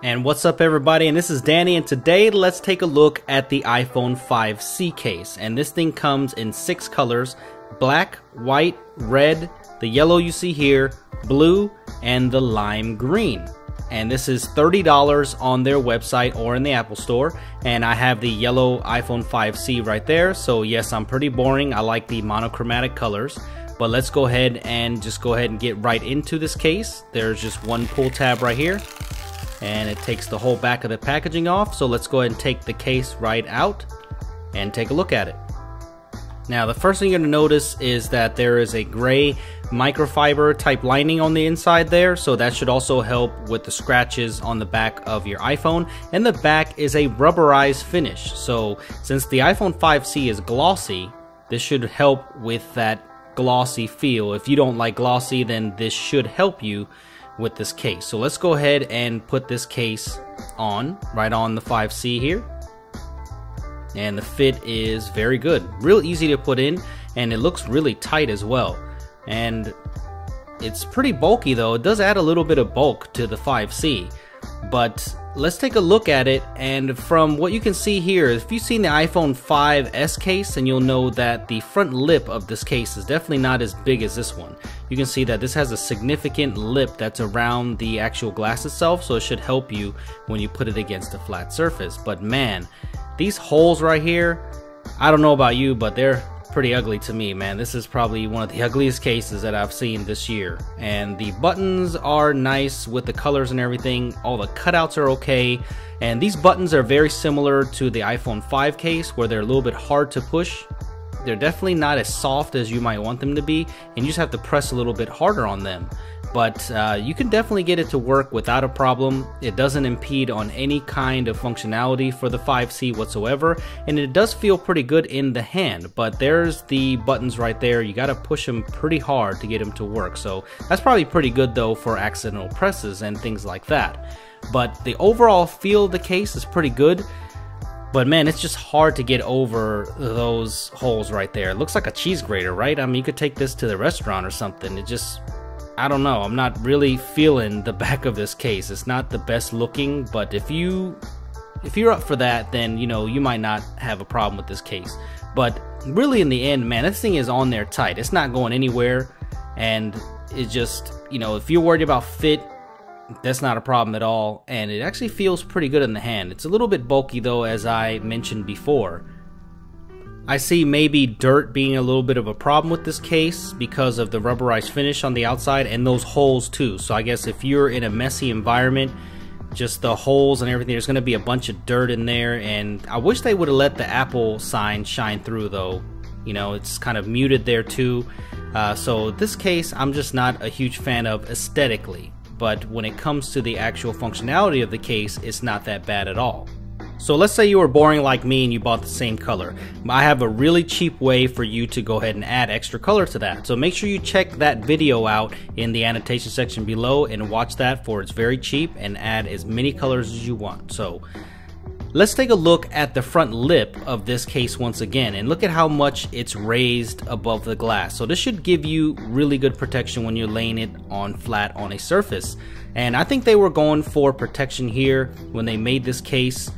And what's up everybody, and this is Danny, and today let's take a look at the iPhone 5C case. And this thing comes in 6 colors: black, white, red, the yellow you see here, blue, and the lime green. And this is $30 on their website or in the Apple Store. And I have the yellow iPhone 5C right there, so yes, I'm pretty boring. I like the monochromatic colors. But let's go ahead and get right into this case. There's just one pull tab right here, and it takes the whole back of the packaging off. So let's go ahead and take the case right out and take a look at it. Now the first thing you're going to notice is that there is a gray microfiber type lining on the inside there, so that should also help with the scratches on the back of your iPhone. And the back is a rubberized finish, so since the iPhone 5C is glossy, this should help with that glossy feel. If you don't like glossy, then this should help you with this case. So let's go ahead and put this case on, right on the 5C here. And the fit is very good, real easy to put in, and it looks really tight as well. And it's pretty bulky though. It does add a little bit of bulk to the 5C. But let's take a look at it, and from what you can see here, if you've seen the iPhone 5S case, then you'll know that the front lip of this case is definitely not as big as this one. You can see that this has a significant lip that's around the actual glass itself, so it should help you when you put it against a flat surface. But man, these holes right here, I don't know about you, but they're pretty ugly to me, man. This is probably one of the ugliest cases that I've seen this year. And the buttons are nice with the colors and everything. All the cutouts are okay. And these buttons are very similar to the iPhone 5 case, where they're a little bit hard to push. They're definitely not as soft as you might want them to be, and you just have to press a little bit harder on them. But you can definitely get it to work without a problem. It doesn't impede on any kind of functionality for the 5C whatsoever, and it does feel pretty good in the hand. But there's the buttons right there. You gotta push them pretty hard to get them to work. So that's probably pretty good though for accidental presses and things like that. But the overall feel of the case is pretty good. But man, it's just hard to get over those holes right there. It looks like a cheese grater, right? I mean, you could take this to the restaurant or something. It just, I don't know. I'm not really feeling the back of this case. It's not the best looking, but if you're up for that, then you know, you might not have a problem with this case. But really in the end, man, this thing is on there tight. It's not going anywhere, and it just, you know, if you're worried about fit, that's not a problem at all, and it actually feels pretty good in the hand. It's a little bit bulky though, as I mentioned before. I see maybe dirt being a little bit of a problem with this case because of the rubberized finish on the outside and those holes too. So I guess if you're in a messy environment, just the holes and everything, there's going to be a bunch of dirt in there. And I wish they would have let the Apple sign shine through though. You know, it's kind of muted there too. So this case, I'm just not a huge fan of aesthetically. But when it comes to the actual functionality of the case, it's not that bad at all. So let's say you were boring like me and you bought the same color. I have a really cheap way for you to go ahead and add extra color to that. So make sure you check that video out in the annotation section below and watch that, for it's very cheap, and add as many colors as you want. So let's take a look at the front lip of this case once again, and look at how much it's raised above the glass. So this should give you really good protection when you're laying it on flat on a surface. And I think they were going for protection here when they made this case.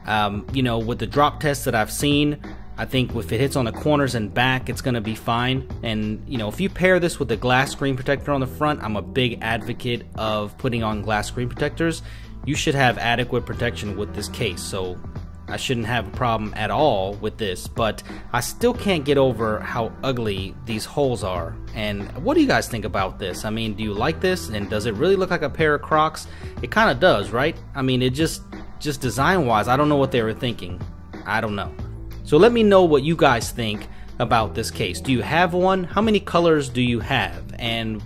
You know, with the drop tests that I've seen, I think if it hits on the corners and back, it's going to be fine. And you know, if you pair this with the glass screen protector on the front, I'm a big advocate of putting on glass screen protectors. You should have adequate protection with this case, so I shouldn't have a problem at all with this. But I still can't get over how ugly these holes are. And what do you guys think about this? I mean, do you like this? And does it really look like a pair of Crocs? It kind of does, right? I mean, it just design wise, I don't know what they were thinking. I don't know. So let me know what you guys think about this case. Do you have one? How many colors do you have? And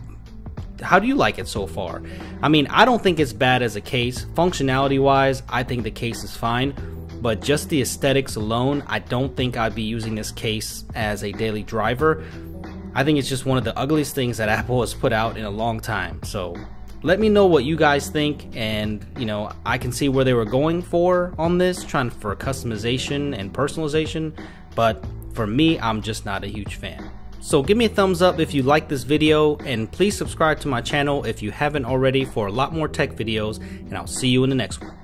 how do you like it so far? I mean, I don't think it's bad as a case. Functionality wise, I think the case is fine, but just the aesthetics alone, I don't think I'd be using this case as a daily driver. I think it's just one of the ugliest things that Apple has put out in a long time. So let me know what you guys think, and you know, I can see where they were going for on this, trying for customization and personalization, but for me, I'm just not a huge fan. So give me a thumbs up if you like this video, and please subscribe to my channel if you haven't already for a lot more tech videos, and I'll see you in the next one.